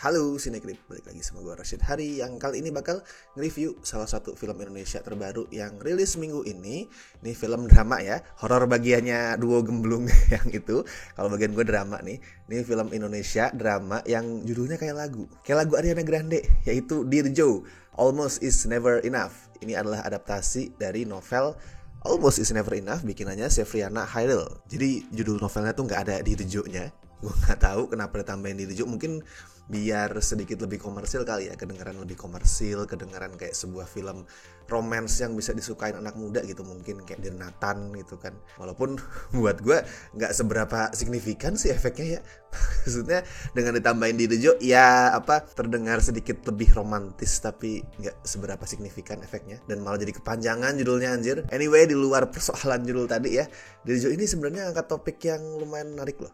Halo Sinekrip, balik lagi sama gue Rashid Hari yang kali ini bakal nge-review salah satu film Indonesia terbaru yang rilis minggu ini. Ini film drama ya, horor bagiannya duo gemblung yang itu. Kalau bagian gue drama nih. Ini film Indonesia drama yang judulnya kayak lagu Ariana Grande, yaitu Dirjo, Almost Is Never Enough. Ini adalah adaptasi dari novel Almost Is Never Enough bikinannya Sevriana Hairil. Jadi judul novelnya tuh nggak ada Dirjo-nya. Gue nggak tahu kenapa ditambahin Dirjo, mungkin biar sedikit lebih komersil kali ya, kedengaran lebih komersil, kedengaran kayak sebuah film romance yang bisa disukain anak muda gitu, mungkin kayak Dear Nathan gitu kan. Walaupun buat gue nggak seberapa signifikan sih efeknya ya. Maksudnya dengan ditambahin Dirjo ya terdengar sedikit lebih romantis, tapi nggak seberapa signifikan efeknya dan malah jadi kepanjangan judulnya anjir. Anyway, di luar persoalan judul tadi ya, Dirjo ini sebenarnya angkat topik yang lumayan menarik loh.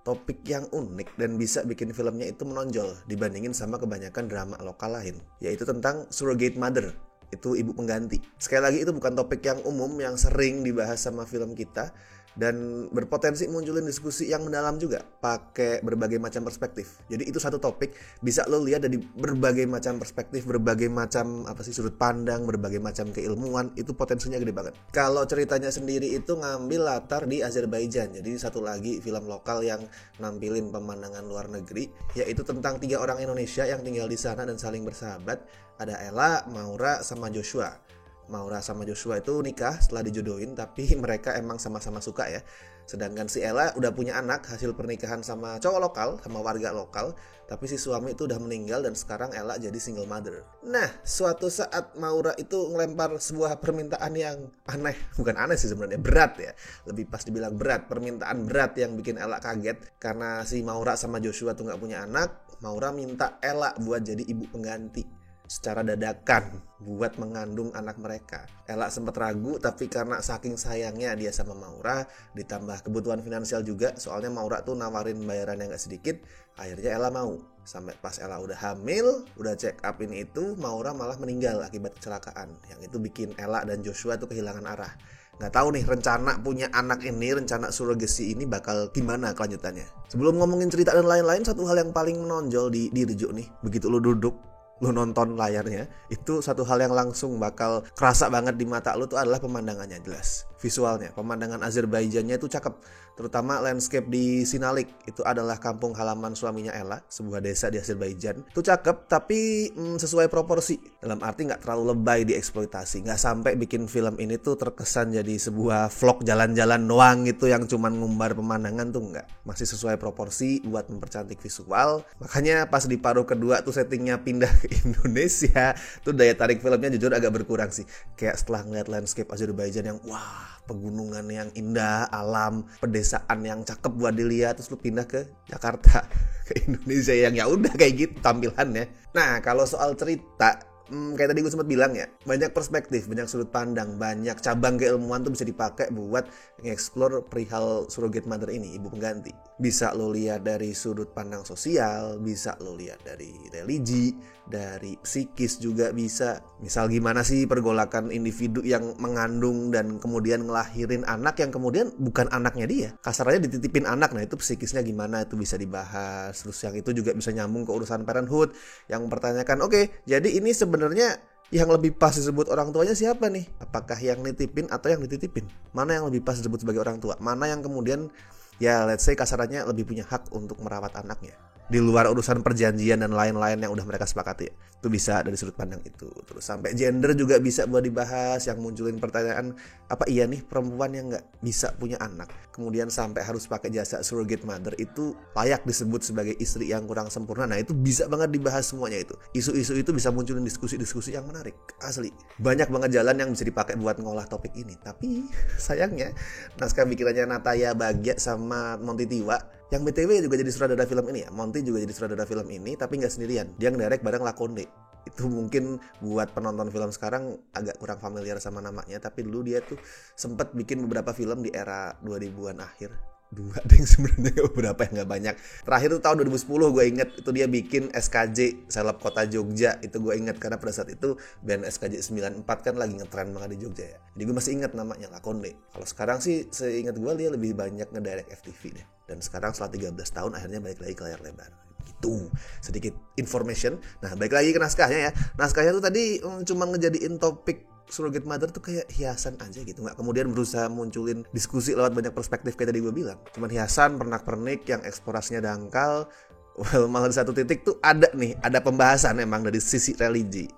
Topik yang unik dan bisa bikin filmnya itu menonjol dibandingin sama kebanyakan drama lokal lain, yaitu tentang surrogate mother, itu ibu pengganti. Sekali lagi itu bukan topik yang umum yang sering dibahas sama film kita, dan berpotensi munculin diskusi yang mendalam juga pakai berbagai macam perspektif. Jadi itu satu topik bisa lo lihat dari berbagai macam perspektif, berbagai macam sudut pandang, berbagai macam keilmuan, itu potensinya gede banget. Kalau ceritanya sendiri itu ngambil latar di Azerbaijan. Jadi satu lagi film lokal yang nampilin pemandangan luar negeri, yaitu tentang 3 orang Indonesia yang tinggal di sana dan saling bersahabat. Ada Ella, Maura, sama Joshua. Maura sama Joshua itu nikah setelah dijodohin, tapi mereka emang sama-sama suka ya. Sedangkan si Ella udah punya anak hasil pernikahan sama cowok lokal, sama warga lokal, tapi si suami itu udah meninggal dan sekarang Ella jadi single mother. Nah, suatu saat Maura itu ngelempar sebuah permintaan yang aneh, bukan aneh sih sebenarnya, berat ya. Lebih pas dibilang berat, permintaan berat yang bikin Ella kaget karena si Maura sama Joshua tuh nggak punya anak. Maura minta Ella buat jadi ibu pengganti secara dadakan buat mengandung anak mereka. Ella sempat ragu, tapi karena saking sayangnya dia sama Maura, ditambah kebutuhan finansial juga, soalnya Maura tuh nawarin bayaran yang gak sedikit, akhirnya Ella mau. Sampai pas Ella udah hamil, udah check up ini itu, Maura malah meninggal akibat kecelakaan. Yang itu bikin Ella dan Joshua tuh kehilangan arah. Nggak tahu nih rencana punya anak ini, rencana surrogasi ini bakal gimana kelanjutannya. Sebelum ngomongin cerita dan lain-lain, satu hal yang paling menonjol di Dirjo nih, begitu lu duduk, lu nonton layarnya, itu satu hal yang langsung bakal kerasa banget di mata lu tuh adalah pemandangannya. Jelas visualnya, pemandangan Azerbaijannya itu cakep, terutama landscape di Sinalik, itu adalah kampung halaman suaminya Ella, sebuah desa di Azerbaijan. Itu cakep, tapi sesuai proporsi, dalam arti gak terlalu lebay dieksploitasi, gak sampai bikin film ini tuh terkesan jadi sebuah vlog jalan-jalan doang gitu yang cuman ngumbar pemandangan tuh enggak. Masih sesuai proporsi buat mempercantik visual. Makanya pas di paruh kedua tuh settingnya pindah ke Indonesia, tuh daya tarik filmnya jujur agak berkurang sih. Kayak setelah ngeliat landscape Azerbaijan yang wah, pegunungan yang indah, alam, pedesaan yang cakep buat dilihat, terus lu pindah ke Jakarta, ke Indonesia yang ya udah kayak gitu tampilannya. Nah, kalau soal cerita, kayak tadi gue sempat bilang ya, banyak perspektif, banyak sudut pandang, banyak cabang keilmuan tuh bisa dipakai buat nge-explore perihal surrogate mother ini, ibu pengganti. Bisa lo lihat dari sudut pandang sosial, bisa lo lihat dari religi, dari psikis juga bisa. Misal gimana sih pergolakan individu yang mengandung dan kemudian ngelahirin anak yang kemudian bukan anaknya dia. Kasarnya dititipin anak, nah itu psikisnya gimana, itu bisa dibahas. Terus yang itu juga bisa nyambung ke urusan parenthood, yang mempertanyakan, oke, jadi ini sebenarnya yang lebih pas disebut orang tuanya siapa nih? Apakah yang nitipin atau yang dititipin? Mana yang lebih pas disebut sebagai orang tua? Mana yang kemudian ya let's say kasarannya lebih punya hak untuk merawat anaknya di luar urusan perjanjian dan lain-lain yang udah mereka sepakati ya. Itu bisa dari sudut pandang itu. Terus sampai gender juga bisa buat dibahas, yang munculin pertanyaan, apa iya nih perempuan yang gak bisa punya anak kemudian sampai harus pakai jasa surrogate mother itu layak disebut sebagai istri yang kurang sempurna. Nah itu bisa banget dibahas semuanya itu. Isu-isu itu bisa munculin diskusi-diskusi yang menarik. Asli, banyak banget jalan yang bisa dipakai buat ngolah topik ini. Tapi sayangnya naskah bikinannya Nataya Bagja sama Monty Tiwa, yang BTW juga jadi sutradara film ini ya. Monty juga jadi sutradara film ini, tapi nggak sendirian. Dia ngedirect bareng Lakonde. Itu mungkin buat penonton film sekarang agak kurang familiar sama namanya, tapi dulu dia tuh sempet bikin beberapa film di era 2000-an akhir. 2 deh sebenarnya, beberapa yang nggak banyak. Terakhir tuh tahun 2010 gue inget, itu dia bikin SKJ, Seleb Kota Jogja. Itu gue inget karena pada saat itu band SKJ 94 kan lagi ngetren banget di Jogja ya. Jadi gue masih inget namanya, Lakonde. Kalau sekarang sih seingat gue dia lebih banyak ngedirect FTV deh. Dan sekarang setelah 13 tahun akhirnya balik lagi ke layar lebar. Itu sedikit information. Nah, balik lagi ke naskahnya ya. Naskahnya tuh tadi cuma ngejadiin topik surrogate mother tuh kayak hiasan aja gitu, nggak kemudian berusaha munculin diskusi lewat banyak perspektif kayak tadi gue bilang. Cuman hiasan, pernak-pernik yang eksplorasinya dangkal. Well, malah di satu titik tuh ada pembahasan emang dari sisi religi.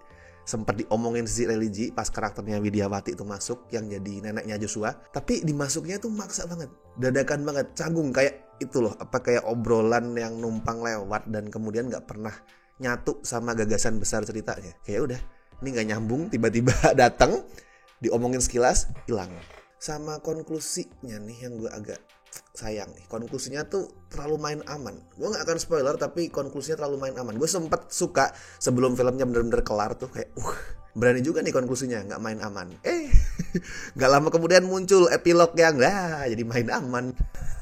Sempat diomongin sisi religi pas karakternya Widyawati itu masuk yang jadi neneknya Joshua, tapi dimasuknya tuh maksa banget, dadakan banget, canggung, kayak itu loh, kayak obrolan yang numpang lewat dan kemudian nggak pernah nyatu sama gagasan besar ceritanya. Kayak udah, ini nggak nyambung, tiba-tiba datang, diomongin sekilas, hilang. Sama konklusinya nih yang gue agak sayang nih. Konklusinya tuh terlalu main aman. Gue gak akan spoiler, tapi konklusinya terlalu main aman. Gue sempet suka sebelum filmnya bener-bener kelar tuh kayak berani juga nih konklusinya, gak main aman. Gak lama kemudian muncul epilog yang jadi main aman.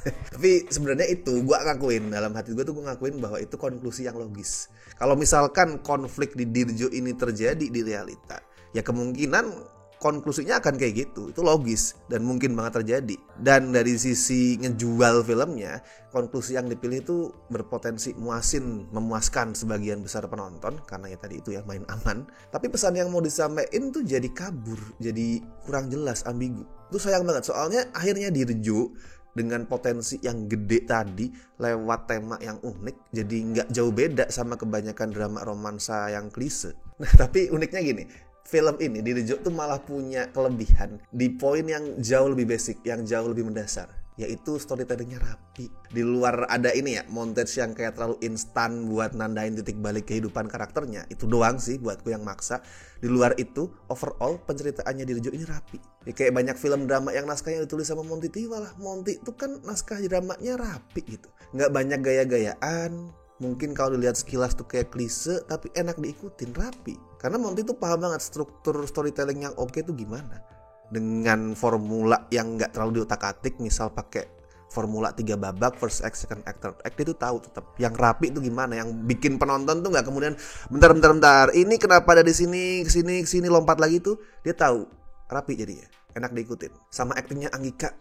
Tapi sebenarnya itu gue ngakuin, dalam hati gue tuh gue ngakuin bahwa itu konklusi yang logis. Kalau misalkan konflik di Dirjo ini terjadi di realita, ya kemungkinan konklusinya akan kayak gitu. Itu logis dan mungkin banget terjadi. Dan dari sisi ngejual filmnya, konklusi yang dipilih itu berpotensi memuaskan sebagian besar penonton, karena ya tadi itu ya main aman. Tapi pesan yang mau disampaikan tuh jadi kabur, jadi kurang jelas, ambigu. Itu sayang banget, soalnya akhirnya Dirjo dengan potensi yang gede tadi lewat tema yang unik, jadi nggak jauh beda sama kebanyakan drama romansa yang klise. Nah, tapi uniknya gini, film ini Dirjo tuh malah punya kelebihan di poin yang jauh lebih basic, yang jauh lebih mendasar, yaitu storytellingnya rapi. Di luar ada ini ya, montage yang kayak terlalu instan buat nandain titik balik kehidupan karakternya, itu doang sih buatku yang maksa. Di luar itu, overall penceritaannya Dirjo ini rapi. Ya, kayak banyak film drama yang naskahnya ditulis sama Monty Tiwa lah. Monty itu kan naskah dramanya rapi gitu, nggak banyak gaya-gayaan. Mungkin kalau dilihat sekilas tuh kayak klise, tapi enak diikutin, rapi. Karena Monty tuh paham banget struktur storytelling yang oke tuh gimana. Dengan formula yang gak terlalu diutak-atik, misal pakai formula 3 babak, first act, second act, third act, dia tuh tahu tetap yang rapi tuh gimana, yang bikin penonton tuh gak kemudian bentar, ini kenapa ada di sini, kesini lompat lagi tuh, dia tahu, rapi jadinya, enak diikutin. Sama aktingnya Anggika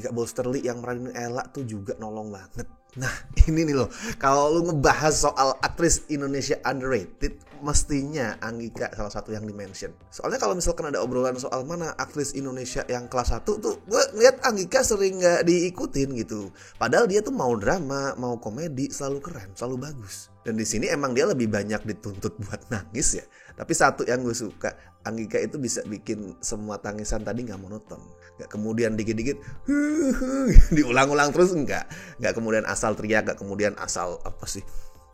Bolsterli yang meranin Ella tuh juga nolong banget. Nah, ini nih loh, kalau lu ngebahas soal aktris Indonesia underrated, mestinya Anggika salah satu yang dimention. Soalnya kalau misalkan ada obrolan soal mana aktris Indonesia yang kelas 1 tuh, gue ngeliat Anggika sering gak diikutin gitu. Padahal dia tuh mau drama, mau komedi, selalu keren, selalu bagus. Dan di sini emang dia lebih banyak dituntut buat nangis ya. Tapi satu yang gue suka, Anggika itu bisa bikin semua tangisan tadi gak monoton. Gak kemudian dikit-dikit diulang-ulang terus, enggak kemudian asal teriak, gak kemudian asal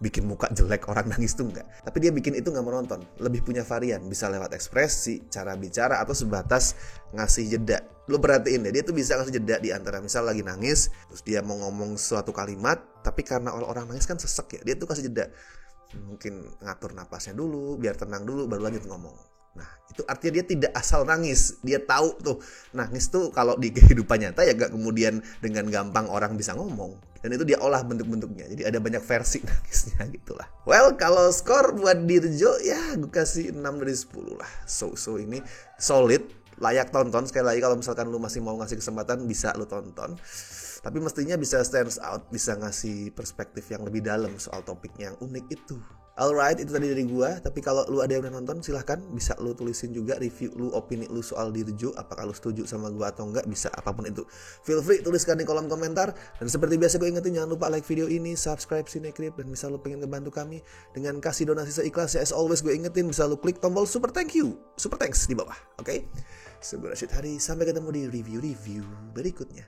bikin muka jelek orang nangis tuh enggak. Tapi dia bikin itu gak menonton, lebih punya varian, bisa lewat ekspresi, cara bicara, atau sebatas ngasih jeda. Lo perhatiin deh, dia tuh bisa ngasih jeda di antara misal lagi nangis, terus dia mau ngomong suatu kalimat, tapi karena orang nangis kan sesek ya, dia tuh kasih jeda, mungkin ngatur napasnya dulu, biar tenang dulu, baru lanjut ngomong. Nah, itu artinya dia tidak asal nangis. Dia tahu tuh, nangis tuh kalau di kehidupan nyata ya gak kemudian dengan gampang orang bisa ngomong. Dan itu dia olah bentuk-bentuknya. Jadi ada banyak versi nangisnya gitulah. Well, kalau skor buat Dirjo ya gue kasih 6 dari 10 lah. So ini solid, layak tonton. Sekali lagi kalau misalkan lu masih mau ngasih kesempatan, bisa lu tonton. Tapi mestinya bisa stands out, bisa ngasih perspektif yang lebih dalam soal topiknya yang unik itu. Alright, itu tadi dari gua. Tapi kalau lu ada yang udah nonton, silahkan bisa lu tulisin juga review lu, opini lu soal Dirjo. Apakah lu setuju sama gua atau enggak, bisa apapun itu. Feel free tuliskan di kolom komentar. Dan seperti biasa gue ingetin, jangan lupa like video ini, subscribe Cinecrip, dan bisa lu pengen ngebantu kami dengan kasih donasi seikhlasnya. As always gue ingetin, bisa lu klik tombol super thanks di bawah. Oke? So, gue Rashid Hari, sampai ketemu di review-review berikutnya.